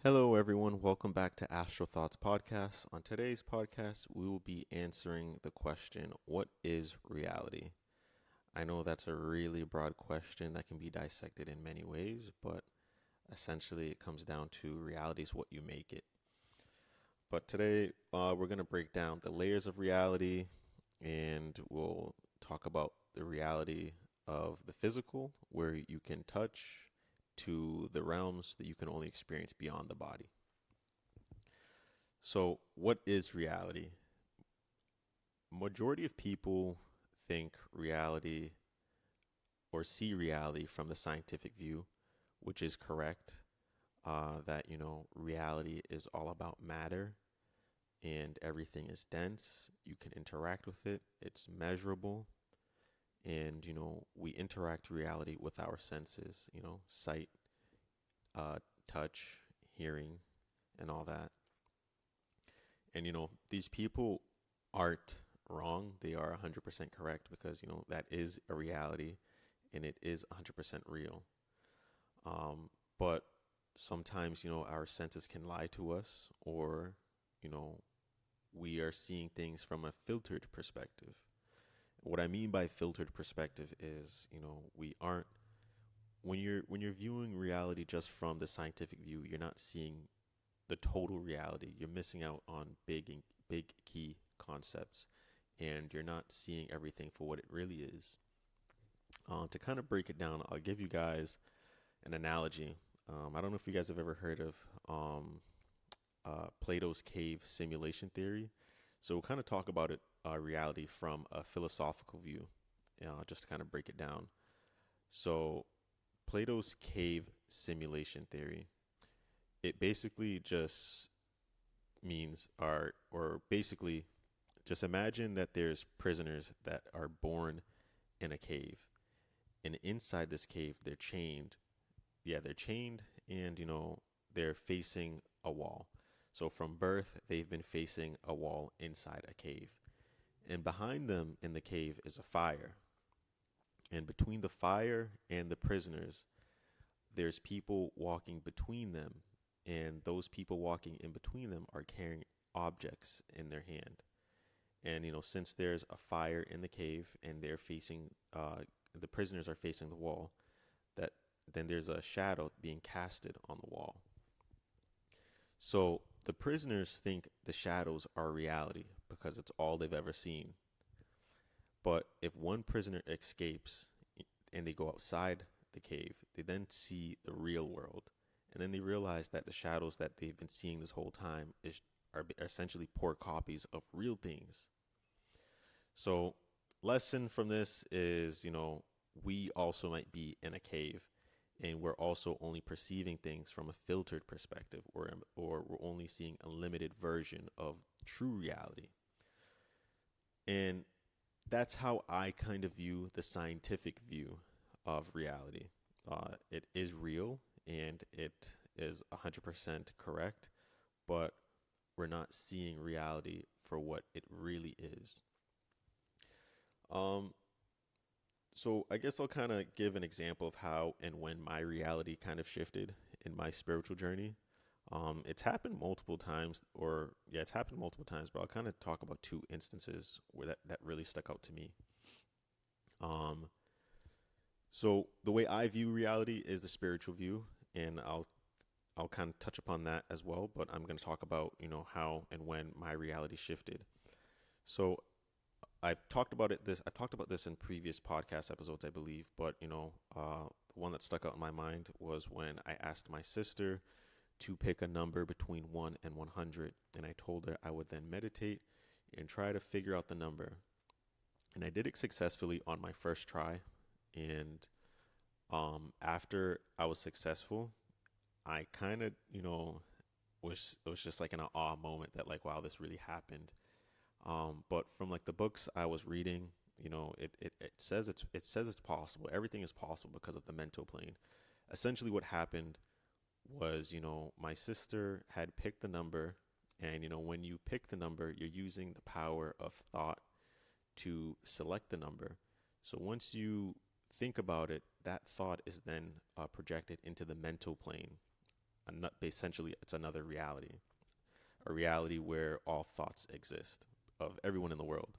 Hello, everyone. Welcome back to Astral Thoughts Podcast. On today's podcast, we will be answering the question, what is reality? I know that's a really broad question that can be dissected in many ways, but essentially it comes down to reality is what you make it. But today, we're going to break down the layers of reality and we'll talk about the reality of the physical, where you can touch, to the realms that you can only experience beyond the body. So, what is reality? Majority of people think reality or see reality from the scientific view, which is correct. That reality is all about matter and everything is dense. You can interact with it. It's measurable, and we interact reality with our senses. Sight, touch, hearing, and all that. And these people aren't wrong. They are 100% correct because that is a reality and it is 100% real. But sometimes our senses can lie to us, or you know we are seeing things from a filtered perspective. What I mean by filtered perspective is we aren't when you're viewing reality just from the scientific view, you're not seeing the total reality. You're missing out on big key concepts, and you're not seeing everything for what it really is. To kind of break it down, I'll give you guys an analogy. I don't know if you guys have ever heard of Plato's cave simulation theory. So we'll kind of talk about it, reality from a philosophical view, just to kind of break it down. So Plato's cave simulation theory, it basically just means or basically just imagine that there's prisoners that are born in a cave, and inside this cave they're chained. Yeah, they're chained, and they're facing a wall. So from birth they've been facing a wall inside a cave, and behind them in the cave is a fire, and between the fire and the prisoners there's people walking between them, and those people walking in between them are carrying objects in their hand. And since there's a fire in the cave and they're facing, the prisoners are facing the wall, that then there's a shadow being casted on the wall. So the prisoners think the shadows are reality because it's all they've ever seen. But if one prisoner escapes and they go outside the cave, they then see the real world. And then they realize that the shadows that they've been seeing this whole time are essentially poor copies of real things. So, lesson from this is, we also might be in a cave, and we're also only perceiving things from a filtered perspective, or we're only seeing a limited version of true reality. And that's how I kind of view the scientific view of reality. It is real and it is 100% correct, but we're not seeing reality for what it really is. Um, so I guess I'll kind of give an example of how and when my reality kind of shifted in my spiritual journey. It's happened multiple times, or yeah, it's happened multiple times, but I'll kind of talk about two instances where that really stuck out to me. Um, so the way I view reality is the spiritual view, and I'll kind of touch upon that as well, but I'm going to talk about, how and when my reality shifted. So I've talked about this in previous podcast episodes, I believe, but the one that stuck out in my mind was when I asked my sister to pick a number between 1 and 100, and I told her I would then meditate and try to figure out the number. And I did it successfully on my first try, and after I was successful, I kind of, was just like in an awe moment that, like, wow, this really happened. But from like the books I was reading, it says it's possible. Everything is possible because of the mental plane. Essentially, what happened was, my sister had picked the number, and when you pick the number, you're using the power of thought to select the number. So once you think about it, that thought is then projected into the mental plane. essentially it's another reality, a reality where all thoughts exist of everyone in the world.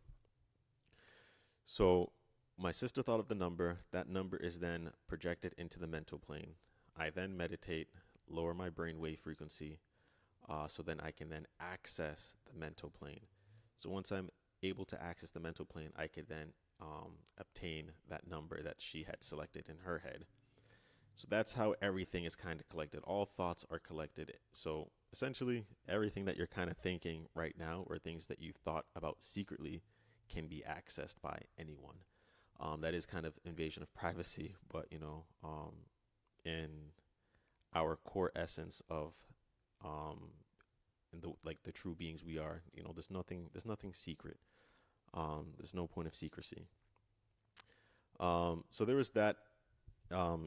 So my sister thought of the number. That number is then projected into the mental plane. I then meditate, lower my brain wave frequency, so then I can then access the mental plane. So once I'm able to access the mental plane, I could then obtain that number that she had selected in her head. So that's how everything is kind of collected. All thoughts are collected. So essentially, everything that you're kind of thinking right now, or things that you've thought about secretly, can be accessed by anyone. That is kind of invasion of privacy, but in our core essence of um, in the like the true beings we are, there's nothing secret. There's no point of secrecy. So there was that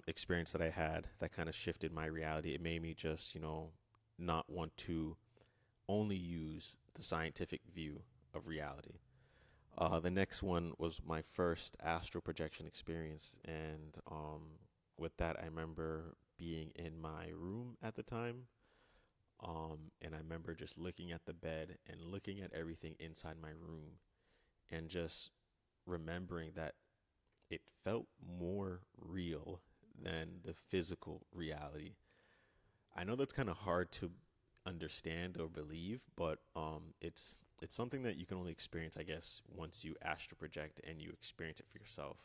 experience that I had that kind of shifted my reality. It made me just, not want to only use the scientific view of reality. The next one was my first astral projection experience, and with that, I remember being in my room at the time, and I remember just looking at the bed and looking at everything inside my room, and just remembering that it felt more real than the physical reality. I know that's kind of hard to understand or believe, but it's something that you can only experience, I guess, once you astral project and you experience it for yourself.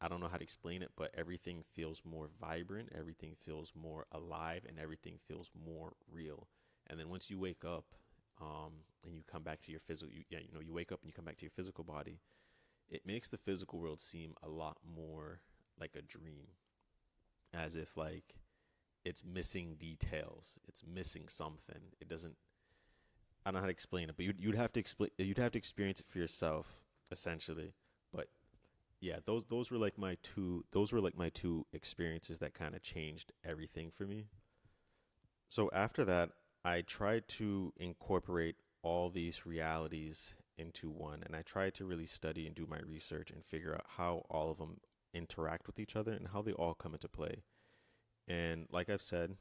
I don't know how to explain it, but everything feels more vibrant, everything feels more alive, and everything feels more real. And then once you wake up, and you come back to your physical, you wake up and you come back to your physical body, it makes the physical world seem a lot more like a dream, as if like it's missing details, it's missing something. It doesn't. I don't know how to explain it, but you'd have to explain. You'd have to experience it for yourself, essentially. But yeah, those were like my two. Those were like my two experiences that kind of changed everything for me. So after that, I tried to incorporate all these realities into one, and I tried to really study and do my research and figure out how all of them interact with each other and how they all come into play. And like I've said,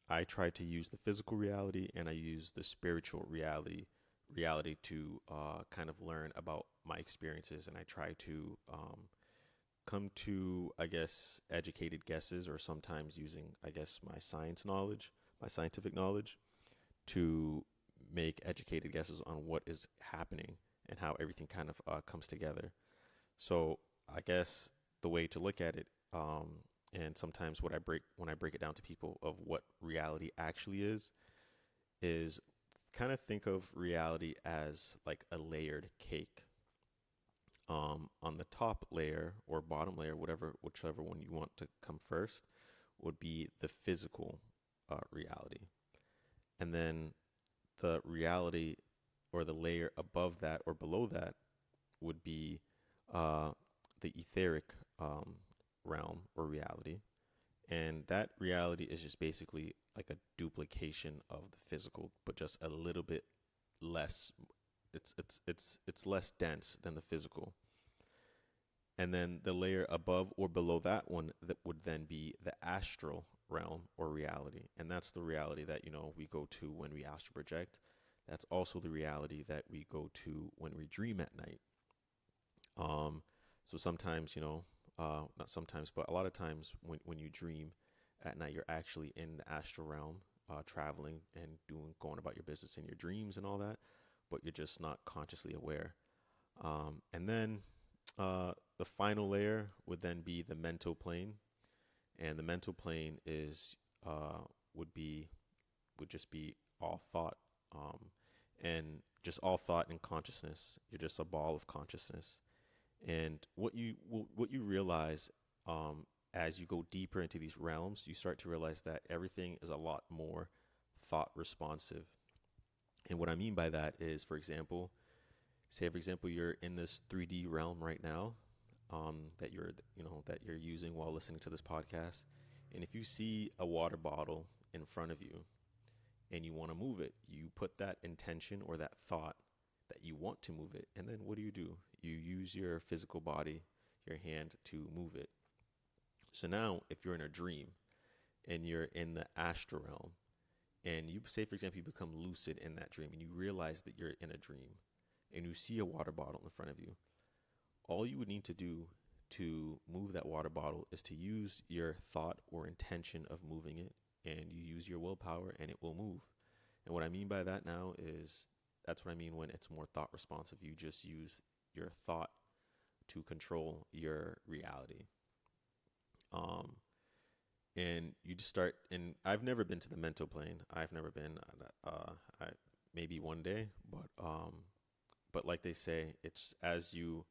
I try to use the physical reality and I use the spiritual reality to kind of learn about my experiences, and I try to come to, I guess, educated guesses, or sometimes using, I guess, my science knowledge, my scientific knowledge, to make educated guesses on what is happening and how everything kind of comes together. So I guess the way to look at it, and sometimes what I break when I break it down to people of what reality actually is kind of think of reality as like a layered cake. On the top layer or bottom layer, whichever one you want to come first, would be the physical reality, and then the reality or the layer above that or below that would be uh, the etheric realm or reality. And that reality is just basically like a duplication of the physical, but just a little bit less. It's less dense than the physical. And then the layer above or below that one, that would then be the astral realm or reality. And that's the reality that, we go to when we astral project. That's also the reality that we go to when we dream at night. Um, so sometimes, not sometimes, but a lot of times when you dream at night, you're actually in the astral realm, traveling and going about your business in your dreams and all that, but you're just not consciously aware. And then the final layer would then be the mental plane, and the mental plane is would be would just be all thought, and just all thought and consciousness. You're just a ball of consciousness, and what you realize as you go deeper into these realms, you start to realize that everything is a lot more thought responsive. And what I mean by that is, for example, you're in this 3D realm right now, that you're using while listening to this podcast, and if you see a water bottle in front of you and you want to move it, you put that intention or that thought that you want to move it, and then what do? You use your physical body, your hand, to move it. So now, if you're in a dream and you're in the astral realm, and you say, for example, you become lucid in that dream, and you realize that you're in a dream, and you see a water bottle in front of you. All you would need to do to move that water bottle is to use your thought or intention of moving it, and you use your willpower, and it will move. And what I mean by that now is that's what I mean when it's more thought responsive. You just use your thought to control your reality. Um, and you just start. And I've never been to the mental plane. I've never been. I maybe one day, but like they say, it's as you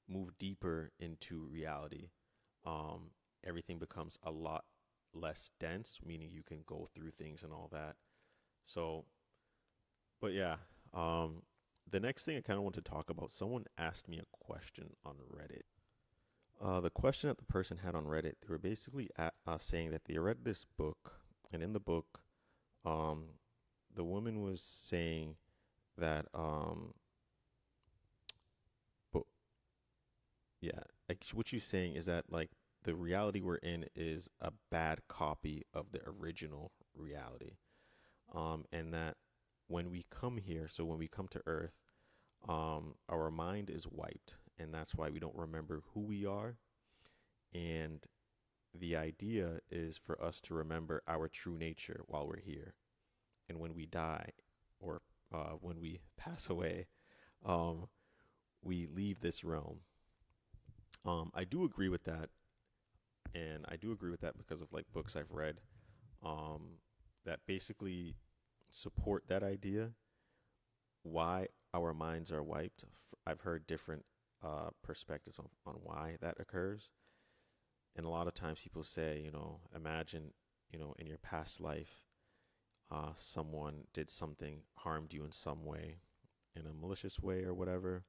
move deeper into reality, um, everything becomes a lot less dense, meaning you can go through things and all that. So, but yeah, um, the next thing I kind of want to talk about, someone asked me a question on Reddit. The question that the person had on Reddit, they were basically saying that they read this book, and in the book, um, the woman was saying that, but yeah, like what she's saying is that like the reality we're in is a bad copy of the original reality, and that when we come here, so when we come to Earth, our mind is wiped, and that's why we don't remember who we are. And the idea is for us to remember our true nature while we're here. And when we die, or when we pass away, um, we leave this realm. I do agree with that, and I do agree with that because of like books I've read um, that basically support that idea. Why our minds are wiped. I've heard different perspectives on why that occurs. And a lot of times people say, imagine, in your past life, someone did something, harmed you in some way, in a malicious way or whatever,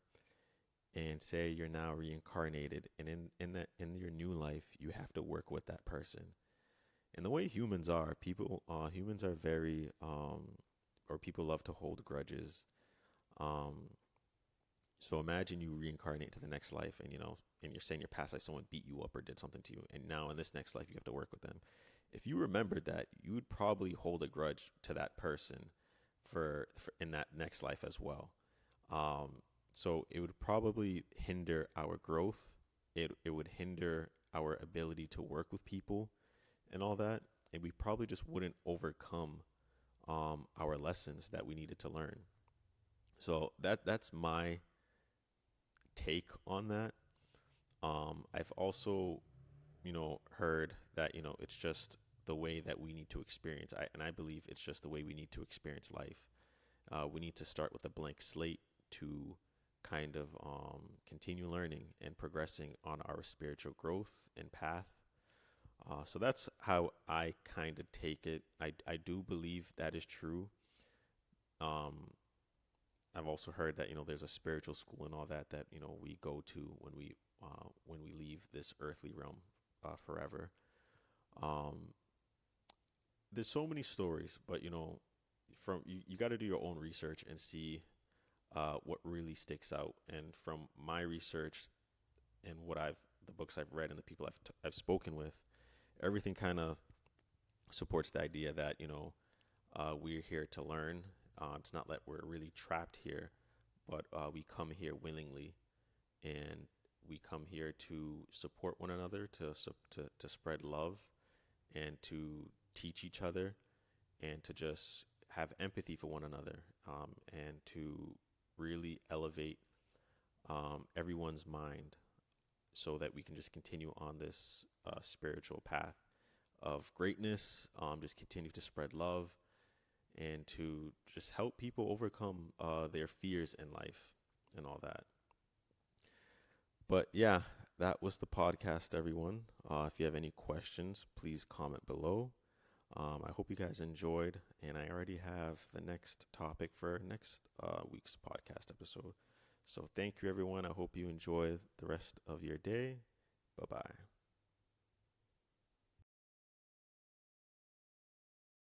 and say you're now reincarnated, and in your new life, you have to work with that person. And the way humans are very, or people love to hold grudges. Um, So imagine you reincarnate to the next life, and and you're saying your past life someone beat you up or did something to you, and now in this next life you have to work with them. If you remembered that, you would probably hold a grudge to that person for in that next life as well. Um, so it would probably hinder our growth. It would hinder our ability to work with people and all that, and we probably just wouldn't overcome our lessons that we needed to learn. So that's my take on that. I've also, heard that, it's just the way that we need to experience. And I believe it's just the way we need to experience life. We need to start with a blank slate to kind of continue learning and progressing on our spiritual growth and path. So that's how I kind of take it. I do believe that is true. Um, I've also heard that there's a spiritual school and all that that we go to when we leave this earthly realm forever. Um, there's so many stories, but from you got to do your own research and see what really sticks out. And from my research and the books I've read and the people I've spoken with, everything kind of supports the idea that we're here to learn. It's not that we're really trapped here, but we come here willingly, and we come here to support one another, to spread love, and to teach each other, and to just have empathy for one another, and to really elevate everyone's mind so that we can just continue on this spiritual path of greatness, just continue to spread love and to just help people overcome their fears in life and all that. But yeah, that was the podcast, everyone. If you have any questions, please comment below. I hope you guys enjoyed, and I already have the next topic for next week's podcast episode. So thank you, everyone. I hope you enjoy the rest of your day. Bye bye.